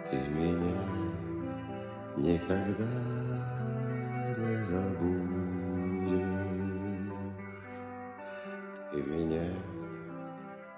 Ты меня никогда не забудешь. Ты меня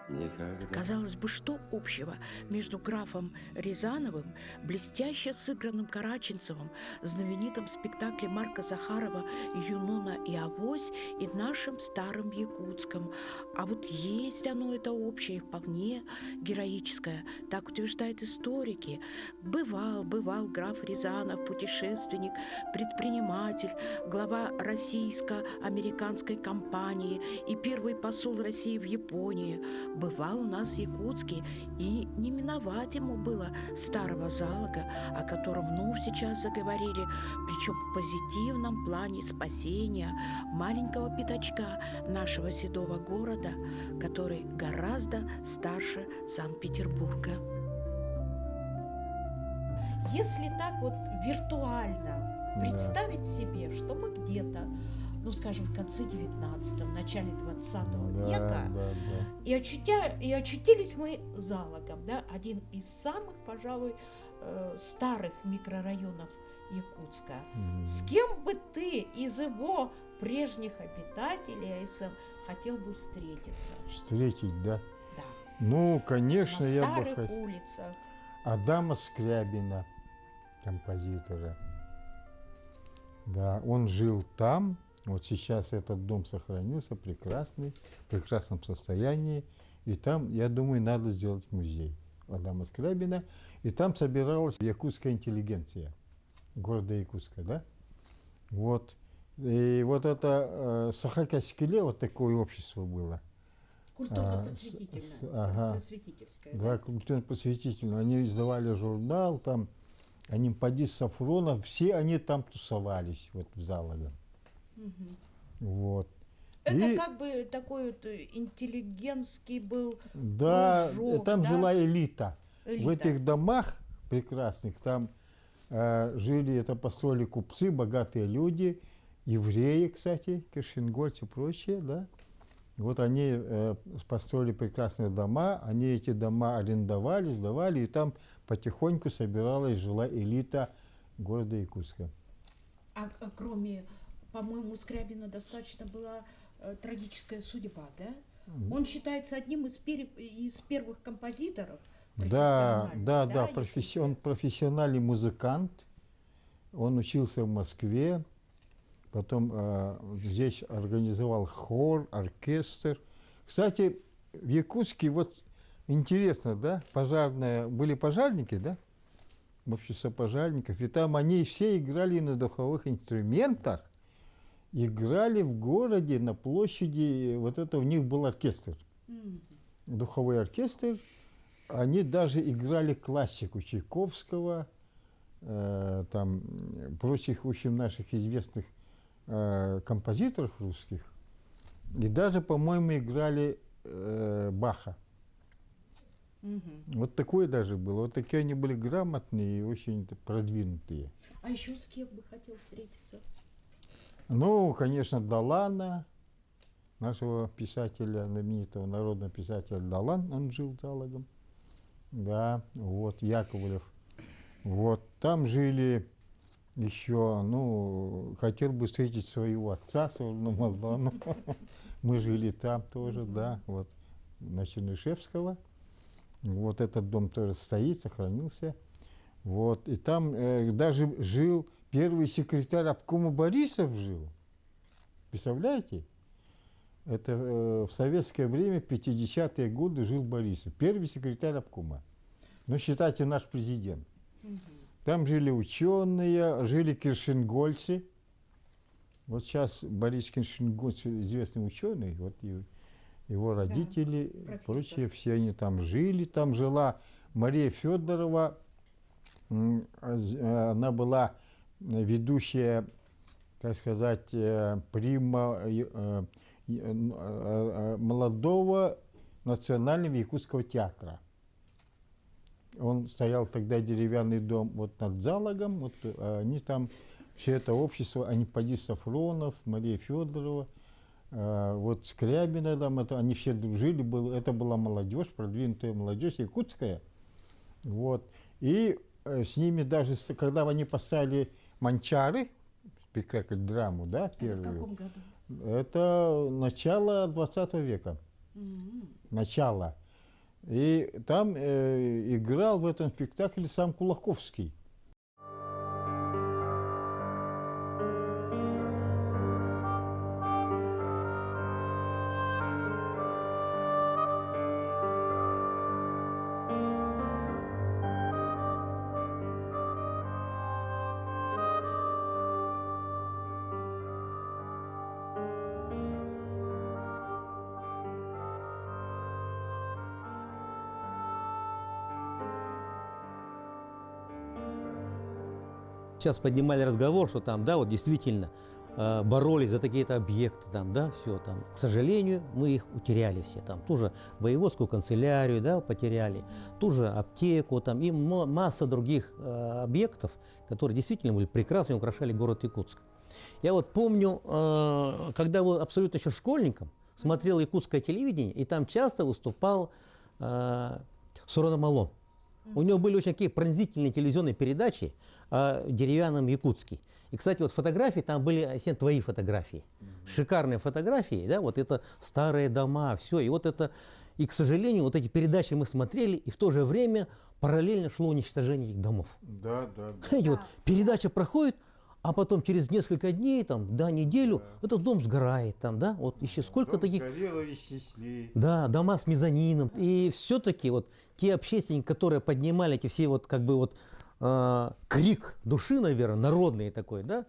никогда. Казалось бы, что общего между графом Рязановым, блестяще сыгранным Караченцевым, знаменитым спектаклем Марка Захарова «Юнона и Авось» и нашим старым Якутском? А вот есть оно, это общее, вполне героическое, так утверждают историки. Бывал граф Рязанов, путешественник, предприниматель, глава российско-американской компании и первый посол России в Японии. Бывал у нас в Якутске, и не миновать ему было старого Залога, о котором вновь сейчас заговорили, причем в позитивном плане спасения маленького пятачка нашего седого города, который гораздо старше Санкт-Петербурга. Если так вот виртуально представить себе, что мы где-то, ну, скажем, в конце 19-го, начале 20 века, и очутились мы Залогом, да, один из самых, пожалуй, старых микрорайонов Якутска. С кем бы ты из его прежних обитателей АСН хотел бы встретиться? Встретить, да? Да. Ну, конечно, На я бы старых хотел. улицах. Адама Скрябина, композитора. Да, он жил там. Вот сейчас этот дом сохранился прекрасный, в прекрасном состоянии. И там, я думаю, надо сделать музей Адама Скрябина. И там собиралась якутская интеллигенция города Якутска, да? Вот. И вот это Сахакаскеле, вот такое общество было. Культурно-просветительное, просветительское. Да, культурно-просветительное. Они издавали журнал, там, они поди Сафронов, все они там тусовались, вот в Залоге. Вот. Это как бы такой вот интеллигентский был Да, кружок, там да? жила элита. Элита. В этих домах прекрасных там жили, это построили купцы, богатые люди, евреи, кстати, кишингольцы и прочие, да. Вот они построили прекрасные дома, они эти дома арендовали, сдавали, и там потихоньку собиралась, жила элита города Якутска. А кроме, по-моему, у Скрябина достаточно была трагическая судьба, да? Он считается одним из первых композиторов. Да, Якутска? он профессиональный музыкант, он учился в Москве, потом здесь организовал хор, оркестр. Кстати, в Якутске, вот интересно, да, были пожарники, да, общество пожарников, и там они все играли на духовых инструментах, играли в городе, на площади, вот это у них был оркестр, духовой оркестр. Они даже играли классику Чайковского, там, прочих, в общем, наших известных композиторов русских. И даже, по-моему, играли Баха. Вот такое даже было. Вот такие они были грамотные и очень продвинутые. А еще с кем бы хотел встретиться? Ну, конечно, Далана, нашего писателя, знаменитого народного писателя Далан, он жил Залогом. Да, вот, Яковлев. Вот, там жили еще, ну, хотел бы встретить своего отца, Саурну Маздану. Мы жили там тоже, да, вот, на Чернышевского. Вот этот дом тоже стоит, сохранился. Вот, и там даже жил первый секретарь обкома Борисов жил. Представляете? Это в советское время, в 50-е годы, жил Борисов. Первый секретарь обкома. Ну, считайте, наш президент. Там жили ученые, жили киршингольцы. Вот сейчас Борис Киршингольц, известный ученый, вот его родители, да, прочие, все они там жили. Там жила Мария Федорова. Она была ведущая, так сказать, прима молодого национального якутского театра. Он стоял тогда деревянный дом вот над Залогом, вот они там, все это общество, Анипади Сафронов, Мария Федорова, вот Скрябина там, это, они все дружили, это была молодежь, продвинутая молодежь якутская. Вот. И с ними даже, когда они поставили «Манчары», спектакль, драму, да, Это в первую, каком году? это начало 20 века, начало. И там играл в этом спектакле сам Кулаковский. Сейчас поднимали разговор, что там, да, вот действительно боролись за такие-то объекты, там, да, все там. К сожалению, мы их утеряли все, там, ту же воеводскую канцелярию, да, потеряли, ту же аптеку, там, и масса других объектов, которые действительно были прекрасны и украшали город Якутск. Я вот помню, когда был абсолютно еще школьником, смотрел якутское телевидение, и там часто выступал Сурен Амалон. У него были очень такие пронзительные телевизионные передачи о деревянном Якутске. И, кстати, вот фотографии, там были, Айсен, твои фотографии. Шикарные фотографии, да, вот это старые дома, все. И вот это, и, к сожалению, вот эти передачи мы смотрели, и в то же время параллельно шло уничтожение их домов. Да, да, да. Знаете, вот передача проходит, а потом через несколько дней, там, да, неделю, этот дом сгорает, там, да, вот еще сколько Дом таких... сгорело и снесли. Да, дома с мезонином. И все-таки вот те общественники, которые поднимали эти все вот как бы вот крик души, наверное, народный такой, да,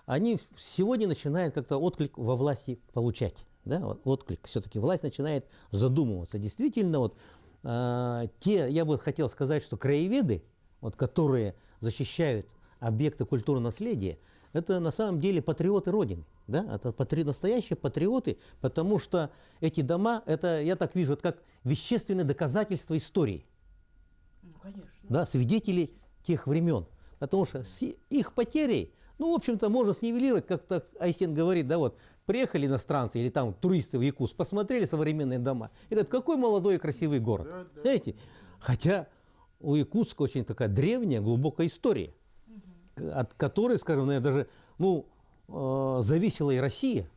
они сегодня начинают как-то отклик во власти получать. Да, вот отклик. Все-таки власть начинает задумываться. Действительно, вот я бы хотел сказать, что краеведы, вот, которые защищают объекты культурного наследия, это на самом деле патриоты Родины. Да? Это настоящие патриоты, потому что эти дома, это, я так вижу, это как вещественное доказательство истории. Ну, конечно. Да, свидетели тех времен. Потому что с их потерей, ну, в общем-то, можно снивелировать, как-то Айсен говорит, да, вот, приехали иностранцы или там туристы в Якутск, посмотрели современные дома, и говорят, какой молодой и красивый город. Да, да. Знаете, хотя у Якутска очень такая древняя, глубокая история, от которой, скажем, наверное, даже, ну, зависела и Россия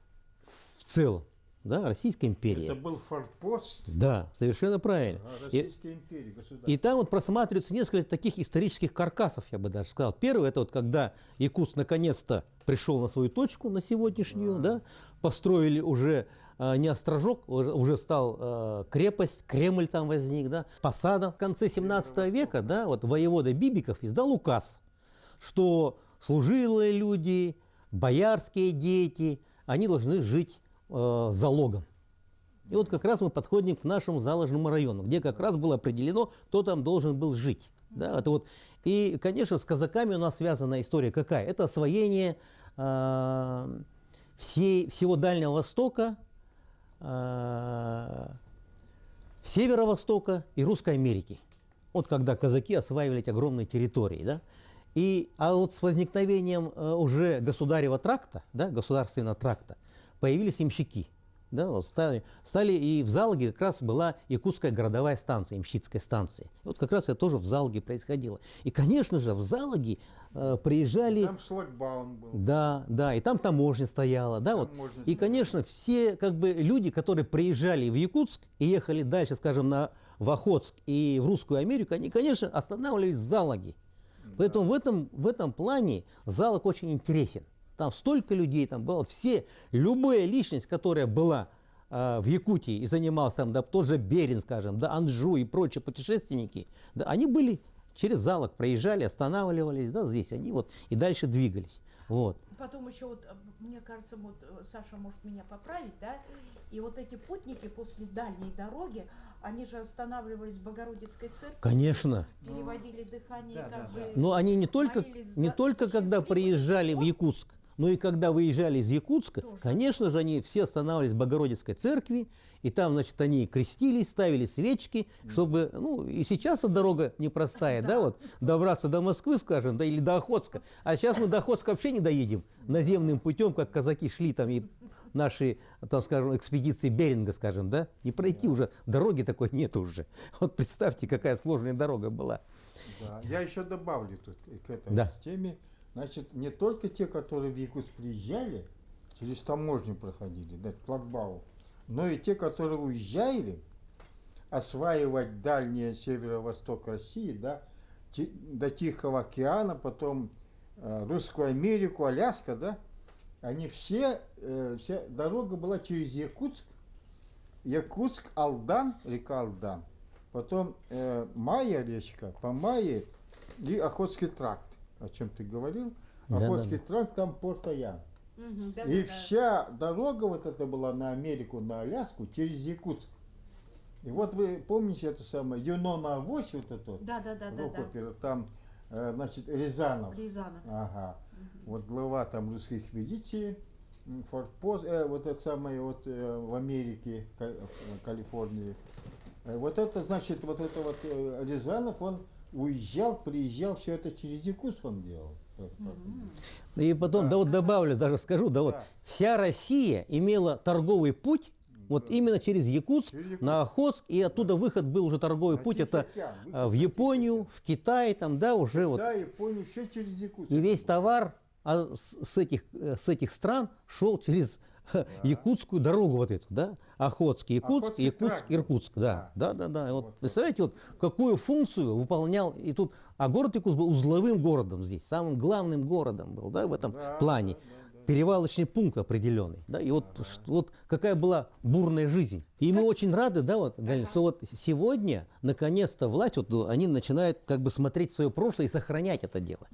в целом, да, Российская империя. Это был форпост Да, совершенно правильно. Российской империи, государства. И там вот просматривается несколько таких исторических каркасов, я бы даже сказал. Первый, это вот когда Якутск наконец-то пришел на свою точку, на сегодняшнюю, да, построили уже не острожок, уже стал крепость, Кремль там возник, да, посада. В конце 17 века, да, вот воевода Бибиков издал указ, что служилые люди, боярские дети, они должны жить залогом. И вот как раз мы подходим к нашему Заложному району, где как раз было определено, кто там должен был жить. Да, это вот. И, конечно, с казаками у нас связана история какая? Это освоение всего Дальнего Востока, Северо-Востока и Русской Америки. Вот когда казаки осваивали эти огромные территории. Да? А вот с возникновением уже государева тракта, да, государственного тракта, появились ямщики. Да, вот стали, и в Залоге как раз была Якутская городовая станция, ямщицкая станция. И вот как раз это тоже в Залоге происходило. И, конечно же, в Залоге приезжали... Там шлагбаум был. Да, да, и там таможня стояла. Да, вот. И, конечно, все как бы люди, которые приезжали в Якутск и ехали дальше, скажем, в Охотск и в Русскую Америку, они, конечно, останавливались в Залоге. Поэтому в этом плане Залог очень интересен. Там столько людей, там было все, любая личность, которая была в Якутии и занималась там, да, тот же Берин, скажем, да, Анжу и прочие путешественники, да, они были через Залог, проезжали, останавливались, да, здесь они вот и дальше двигались. Вот. Потом еще вот, мне кажется, вот Саша может меня поправить, да, и вот эти путники после дальней дороги, они же останавливались в Богородицкой церкви. Конечно. Переводили дыхание, как бы. Но они не только когда приезжали в Якутск, но и когда выезжали из Якутска, тоже. Конечно же, они все останавливались в Богородицкой церкви, и там, значит, они крестились, ставили свечки, чтобы, ну, и сейчас дорога непростая, да, вот, добраться до Москвы, скажем, да, или до Охотска. А сейчас мы до Охотска вообще не доедем наземным путем, как казаки шли там и наши, там, скажем, экспедиции Беринга, скажем, да, не пройти уже, дороги такой нет уже. Вот представьте, какая сложная дорога была. Да. Я еще добавлю тут к этой Да. теме. Значит, не только те, которые в Якутск приезжали, через таможню проходили, да, шлагбаум, но и те, которые уезжали осваивать дальний северо-восток России, да, до Тихого океана, потом Русскую Америку, Аляска, да, они все, вся дорога была через Якутск, Якутск-Алдан, река Алдан, потом Майя речка, по Майе и Охотский тракт, о чем ты говорил, Охотский тракт, там Порт-Аян. И вся дорога вот эта была на Америку, на Аляску, через Якутск. И вот вы помните это самое, Юнона Авось, вот это, Да. там, значит, Рязанов. Рязанов. Ага. Вот глава там русской экспедиции, форпост, вот это самое вот в Америке, в Калифорнии. Вот это, значит, вот это вот Рязанов, он уезжал, приезжал, все это через Якутск он делал. И потом, да вот добавлю, даже скажу, да вот, вся Россия имела торговый путь вот именно через Якутск, на Охотск, и оттуда выход был уже торговый путь, это в Японию, в Китай, там, да, уже вот. Да, Японию, все через Якутск. И весь товар с этих стран шел через якутскую дорогу вот эту, да, Охотск, Якутск, Якутск, Иркутск, да. Вот, представляете, вот какую функцию выполнял, и тут, а город Якутск был узловым городом здесь, самым главным городом был, да, в этом плане. Перевалочный пункт определенный, да, и вот какая была бурная жизнь. И мы очень рады, да, вот, Галина, что вот сегодня, наконец-то, власть, вот они начинают как бы смотреть в свое прошлое и сохранять это дело.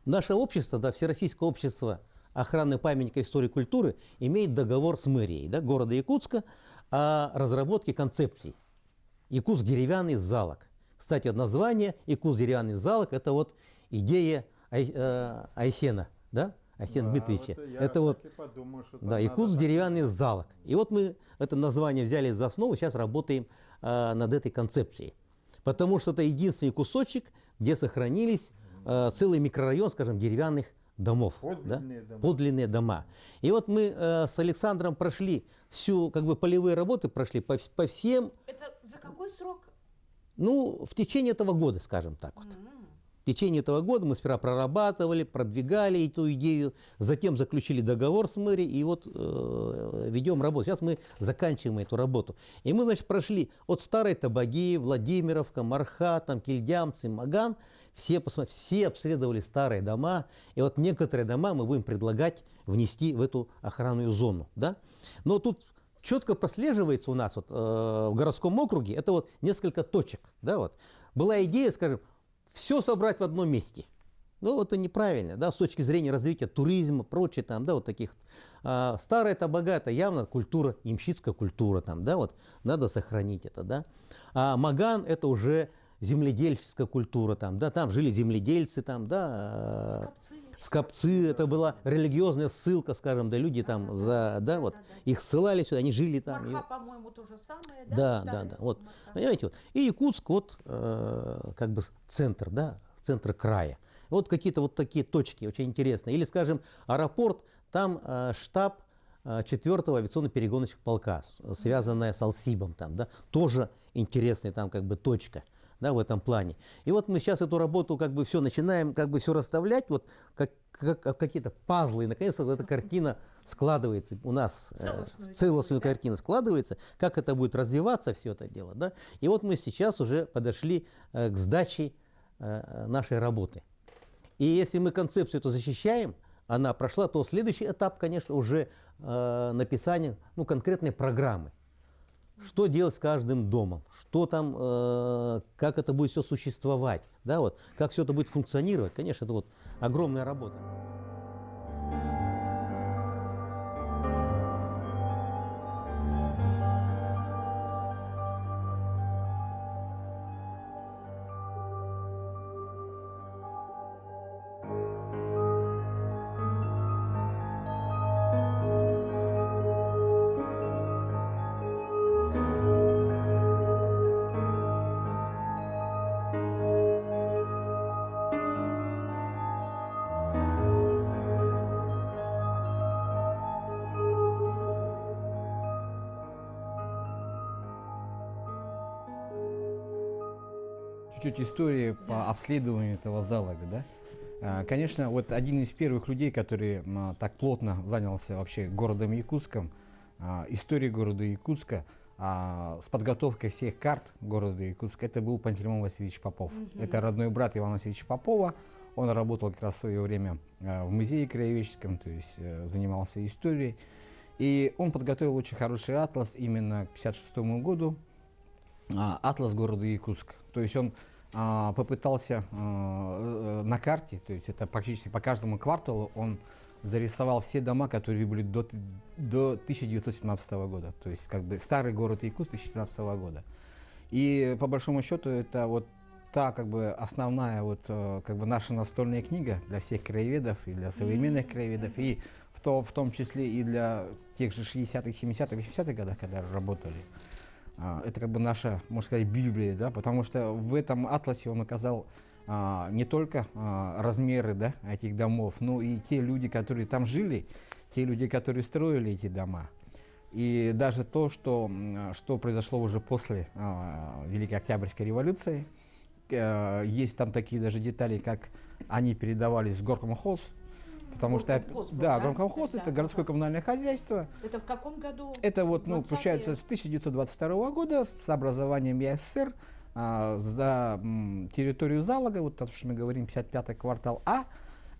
Наше общество, да, Всероссийское общество охраны памятника истории и культуры имеет договор с мэрией, да, города Якутска о разработке концепций. Якутск деревянный залог. Кстати, название Якутск деревянный залог – это вот идея Айсена, да? Айсена Дмитриевича. Это вот, да, Якутск деревянный залог. И вот мы это название взяли за основу, сейчас работаем над этой концепцией. Потому что это единственный кусочек, где сохранились целый микрорайон, скажем, деревянных домов. Подлинные дома. И вот мы с Александром прошли всю, как бы, полевые работы, прошли по всем. Это за какой срок? Ну, в течение этого года, скажем так вот. В течение этого года мы сперва прорабатывали, продвигали эту идею, затем заключили договор с мэрией и вот ведем работу. Сейчас мы заканчиваем эту работу. И мы, значит, прошли от Старой Табаги, Владимировка, Марха, там, Кильдямцы, Маган. Все обследовали старые дома. И вот некоторые дома мы будем предлагать внести в эту охранную зону. Да? Но тут четко прослеживается у нас вот, в городском округе, это вот несколько точек. Да, вот. Была идея, скажем, все собрать в одном месте. Ну, это неправильно, да, с точки зрения развития туризма, прочее, там, да, вот таких. Старая Табага – это явно культура, ямщицкая культура, там, да, вот, надо сохранить это, да. А Маган – это уже земледельческая культура, там, да, там жили земледельцы, там, да, скопцы, это была религиозная ссылка, скажем, да, люди там, их ссылали сюда, они жили там. Марха, по-моему, то же самое, да? Да, вот, понимаете, вот. И Якутск, вот, как бы центр, да, центр края. Вот какие-то вот такие точки очень интересные. Или, скажем, аэропорт, там штаб 4-го авиационно-перегоночного полка, связанная с Алсибом, там, да, тоже интересная там как бы точка. Да, в этом плане. И вот мы сейчас эту работу как бы все начинаем, как бы все расставлять, вот как какие-то пазлы, и наконец-то эта картина складывается у нас, целостную картину складывается, как это будет развиваться все это дело, да. И вот мы сейчас уже подошли к сдаче нашей работы. И если мы концепцию эту защищаем, она прошла, то следующий этап, конечно, уже написание, ну, конкретной программы. Что делать с каждым домом, что там, как это будет все существовать, да, вот, как все это будет функционировать, конечно, это вот огромная работа. чуть-чуть истории по обследованию этого залога, да? Конечно, вот один из первых людей, который так плотно занялся вообще городом Якутском, историей города Якутска, с подготовкой всех карт города Якутска, это был Пантелеймон Васильевич Попов. Это родной брат Ивана Васильевича Попова. Он работал как раз в свое время в музее краеведческом, то есть занимался историей. И он подготовил очень хороший атлас именно к 1956 году, атлас города Якутска. То есть он попытался на карте, то есть это практически по каждому кварталу он зарисовал все дома, которые были до 1917 года, то есть как бы старый город Якутск 2017 года. И по большому счету это вот та как бы основная вот как бы наша настольная книга для всех краеведов и для современных краеведов, и в том числе и для тех же 60-х, 70-х, 80-х годах, когда работали. Это как бы наша, можно сказать, Библия, да, потому что в этом атласе он указал не только размеры, да, этих домов, но и те люди, которые там жили, те люди, которые строили эти дома. И даже то, что произошло уже после Великой Октябрьской революции, есть там такие даже детали, как они передавались в горкомхоз, потому что, да, горкомхоз это городское коммунальное хозяйство. Это в каком году? Это вот, ну, получается, с 1922 года, с образованием ЕССР, за территорию залога, вот то, что мы говорим, 55-й квартал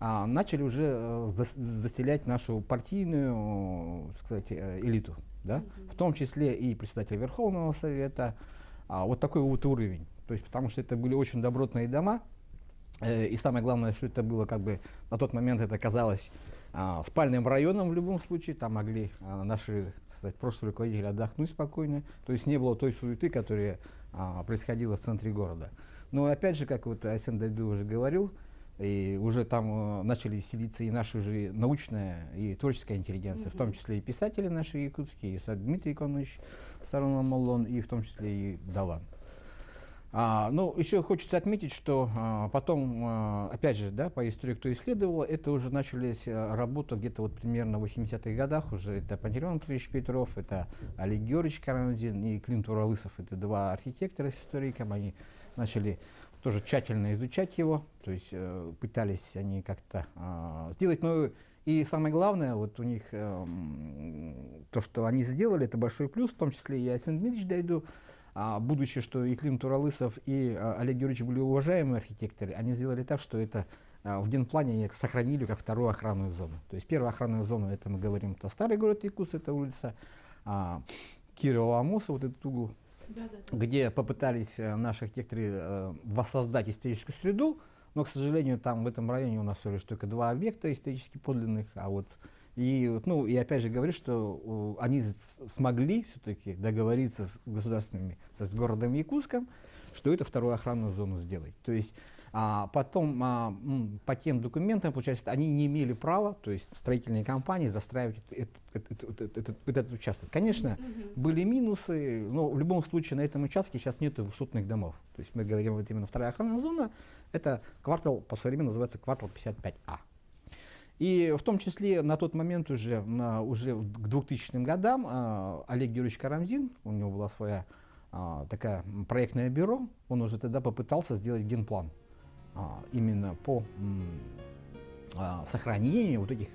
начали уже заселять нашу партийную, сказать, элиту, да? В том числе и председатель Верховного Совета, вот такой вот уровень. То есть, потому что это были очень добротные дома, и самое главное, что это было как бы на тот момент это казалось спальным районом в любом случае, там могли наши, сказать, прошлые руководители отдохнуть спокойно, то есть не было той суеты, которая происходила в центре города. Но опять же, как вот Айсен Дайду уже говорил, и уже там начали селиться и наша уже научная и творческая интеллигенция, в том числе и писатели наши якутские, и Дмитрий Иконович Сарон Моллон, и в том числе и Далан. Ну, еще хочется отметить, что потом, опять же, да, по истории, кто исследовал, это уже начались работу где-то вот примерно в 80-х годах, уже это Пантелеймон Анатольевич Петров, это Олег Георгиевич Карамзин и Клим Туралысов, это два архитектора с историком, они начали тоже тщательно изучать его, то есть пытались они как-то сделать, но и самое главное, вот у них то, что они сделали, это большой плюс, в том числе и Айсен Дмитриевич Дайду, будучи, что и Клим Туралысов, и Олег Георгиевич были уважаемые архитекторы, они сделали так, что это в генплане они сохранили как вторую охранную зону. То есть первая охранная зона, это мы говорим, это старый город Якутск, это улица Кирова-Амоса, вот этот угол, где попытались наши архитекторы воссоздать историческую среду, но, к сожалению, там в этом районе у нас всего лишь только два объекта исторически подлинных, ну, и опять же говорю, что они смогли все-таки договориться с государственными, с городом Якутском, что это вторую охранную зону сделать. То есть потом по тем документам, получается, они не имели права, то есть строительные компании, застраивать этот участок. Конечно, были минусы, но в любом случае на этом участке сейчас нет высотных домов. То есть мы говорим, вот именно вторая охранная зона, это квартал, по-современному называется квартал 55А. И в том числе на тот момент уже к 2000 годам Олег Георгиевич Карамзин, у него была своя такая проектное бюро, он уже тогда попытался сделать генплан именно по сохранению вот этих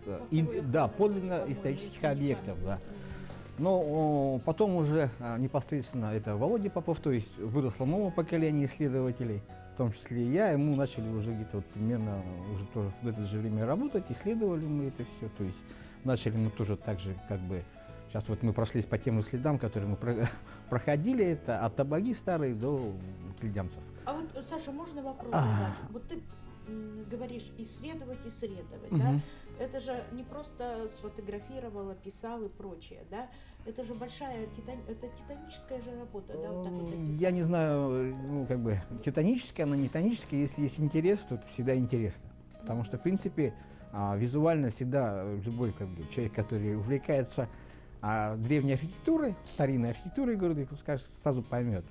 подлинно исторических объектов. Да. Но потом уже непосредственно это Володя Попов, то есть выросло новое поколение исследователей, в том числе и я, и мы начали уже где-то вот примерно уже тоже в это же время работать, исследовали мы это все, то есть начали мы тоже так же как бы, сейчас вот мы прошлись по тем следам, которые мы проходили, это от Табаги старой до кильдямцев. А вот, Саша, можно вопрос задать? Вот ты говоришь исследовать, да? Это же не просто сфотографировал, описал и прочее, да? Это же большая, это титаническая же работа, да? Вот так вот описать. Я не знаю, ну, как бы, титаническая, она не титаническая, если есть интерес, то это всегда интересно. Потому что, в принципе, визуально всегда любой как бы, человек, который увлекается древней архитектурой, старинной архитектурой города, скажет, сразу поймет.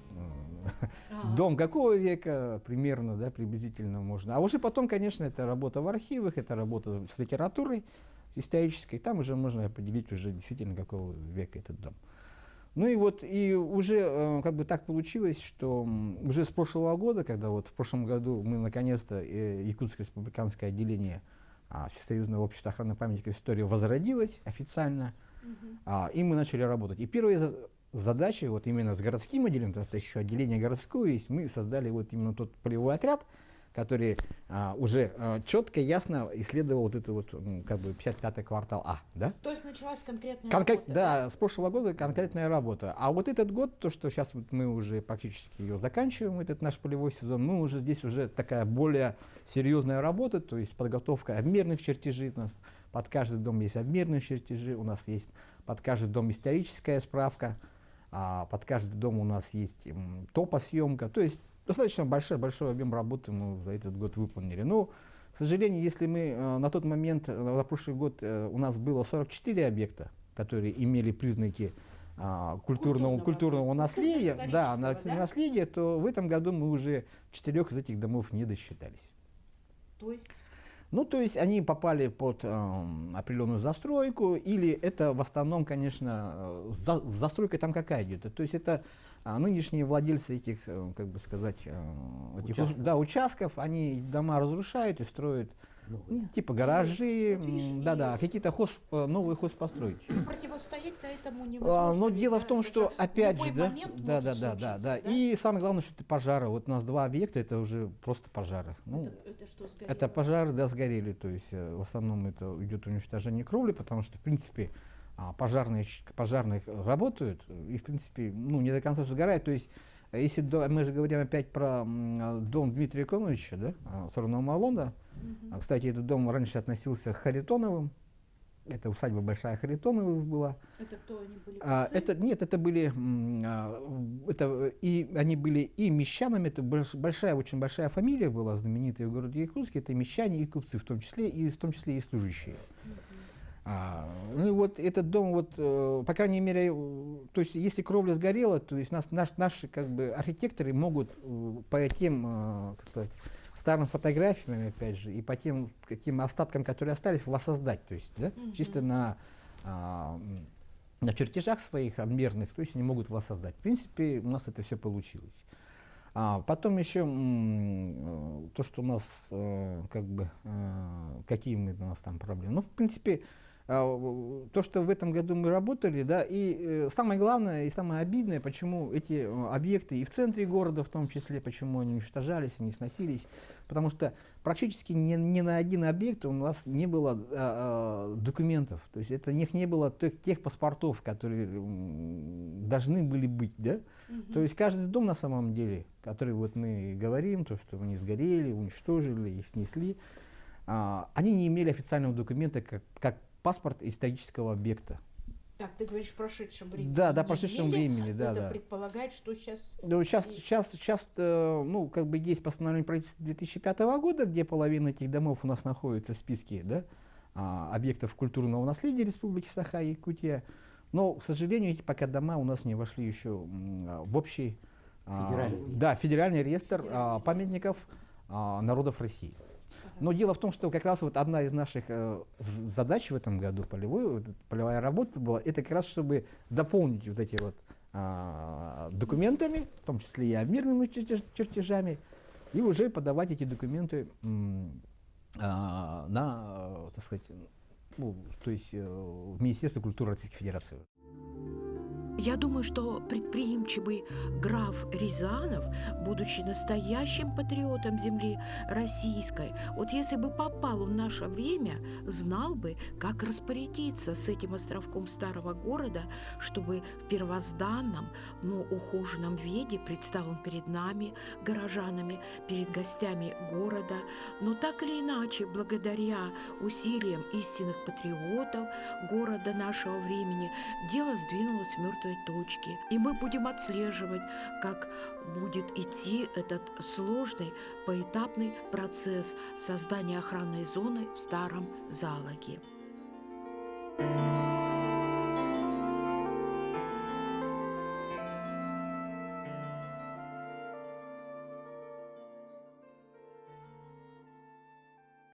Дом какого века примерно, да, приблизительно можно. А уже потом, конечно, это работа в архивах, это работа с литературой, с исторической. Там уже можно определить уже действительно какого века этот дом. Ну и вот и уже как бы так получилось, что уже с прошлого года, когда вот в прошлом году мы наконец-то Якутское республиканское отделение Всесоюзного общества охраны памятников истории возродилось официально, и мы начали работать. И первая задача вот именно с городским отделением, то есть еще отделение городское есть, мы создали вот именно тот полевой отряд, который уже четко, ясно исследовал вот это вот как бы 55-й квартал А, да? То есть началась конкретная работа? Да, с прошлого года конкретная работа. А вот этот год, то, что сейчас вот мы уже практически ее заканчиваем, этот наш полевой сезон, мы уже здесь уже такая более серьезная работа, то есть подготовка обмерных чертежей. У нас под каждый дом есть обмерные чертежи, у нас есть под каждый дом историческая справка, под каждый дом у нас есть топосъемка. То есть достаточно большой объем работы мы за этот год выполнили. Но, к сожалению, если мы на тот момент, на прошлый год у нас было 44 объекта, которые имели признаки культурного наследия, наследия, то в этом году мы уже 4 из этих домов не досчитались. То есть? Ну, то есть они попали под определенную застройку, или это в основном, конечно, застройка там какая идет? То есть это нынешние владельцы этих, как бы сказать, участков, они дома разрушают и строят типа гаражи, какие-то новые хозпостройки. Противостоять-то этому невозможно. Но дело в том, что опять же, да. И самое главное, что это пожары. Вот у нас 2 объекта, это уже просто пожары. Это что, сгорело? Это пожары, да, сгорели. То есть в основном это идет уничтожение кровли, потому что, в принципе, пожарные работают и, в принципе, не до конца сгорают. То есть, если мы же говорим опять про дом Дмитрия Иконовича, да, Сорного Малона. Кстати, этот дом раньше относился к Харитоновым. Это усадьба Большая Харитоновых была. Это кто они были? Они были и мещанами. Это очень большая фамилия была, знаменитая в городе Якутске. Это мещане и купцы, в том числе и служащие. Ну и вот этот дом, по крайней мере, то есть если кровля сгорела, то есть наши как бы архитекторы могут по тем, старым фотографиям, опять же, и по тем каким остаткам, которые остались, воссоздать, то есть, да, чисто на чертежах своих обмерных, то есть они могут воссоздать. В принципе, у нас это все получилось. Потом еще то, что у нас, какие у нас там проблемы. Ну, в принципе, то, что в этом году мы работали, да, и самое главное и самое обидное, почему эти объекты и в центре города в том числе, почему они уничтожались, они сносились, потому что практически ни на один объект у нас не было документов, то есть у них не было тех паспортов, которые должны были быть, да. То есть каждый дом на самом деле, который вот мы говорим, то, что они сгорели, уничтожили, их снесли, они не имели официального документа как паспорт исторического объекта. Так, ты говоришь в прошедшем времени. Да, в прошедшем времени, да. Это предполагает, что сейчас... Да, сейчас как бы есть постановление правительства 2005 года, где половина этих домов у нас находится в списке, да, объектов культурного наследия Республики Саха-Якутия. Но, к сожалению, эти пока дома у нас не вошли еще в общий федеральный реестр памятников народов России. Но дело в том, что как раз вот одна из наших задач в этом году, полевая работа была, это как раз, чтобы дополнить вот эти вот документами, в том числе и обмерными чертежами, и уже подавать эти документы на, так сказать, в Министерство культуры Российской Федерации. Я думаю, что предприимчивый граф Рязанов, будучи настоящим патриотом земли российской, вот если бы попал в наше время, знал бы, как распорядиться с этим островком старого города, чтобы в первозданном, но ухоженном виде предстал он перед нами, горожанами, перед гостями города. Но так или иначе, благодаря усилиям истинных патриотов города нашего времени, дело сдвинулось с мертвой точки. И мы будем отслеживать, как будет идти этот сложный поэтапный процесс создания охранной зоны в Старом Залоге.